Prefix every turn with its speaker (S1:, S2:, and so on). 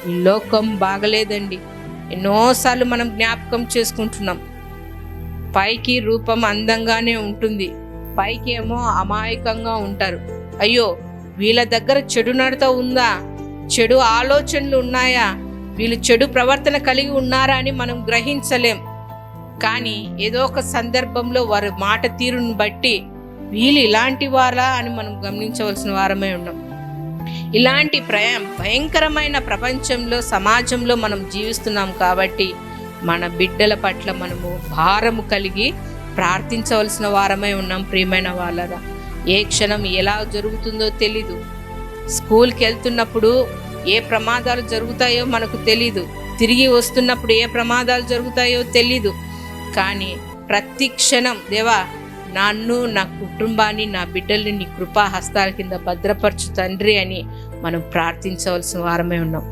S1: ఈ లోకం బాగలేదండి. ఎన్నోసార్లు మనం జ్ఞాపకం చేసుకుంటున్నాం. పైకి రూపం అందంగానే ఉంటుంది, పైకి ఏమో అమాయకంగా ఉంటారు. అయ్యో, వీళ్ళ దగ్గర చెడు నడత ఉందా, చెడు ఆలోచనలు ఉన్నాయా, వీళ్ళు చెడు ప్రవర్తన కలిగి ఉన్నారా అని మనం గ్రహించలేం. కానీ ఏదో ఒక సందర్భంలో వారి మాట తీరును బట్టి వీళ్ళు ఇలాంటి వారా అని మనం గమనించవలసిన వారమే ఉన్నాం. ఇలాంటి భయంకరమైన ప్రపంచంలో, సమాజంలో మనం జీవిస్తున్నాం కాబట్టి మన బిడ్డల పట్ల మనము భారము కలిగి ప్రార్థించవలసిన వారమై ఉన్నాం. ప్రియమైన వాళ్ళరా, ఏ క్షణం ఎలా జరుగుతుందో తెలీదు. స్కూల్కి వెళ్తున్నప్పుడు ఏ ప్రమాదాలు జరుగుతాయో మనకు తెలీదు, తిరిగి వస్తున్నప్పుడు ఏ ప్రమాదాలు జరుగుతాయో తెలీదు. కానీ ప్రతి క్షణం దేవా, నన్ను, నా కుటుంబాన్ని, నా బిడ్డల్ని నీ కృపా హస్తాల కింద భద్రపరచు తండ్రి అని మనం ప్రార్థించవలసిన వారమే ఉన్నాం.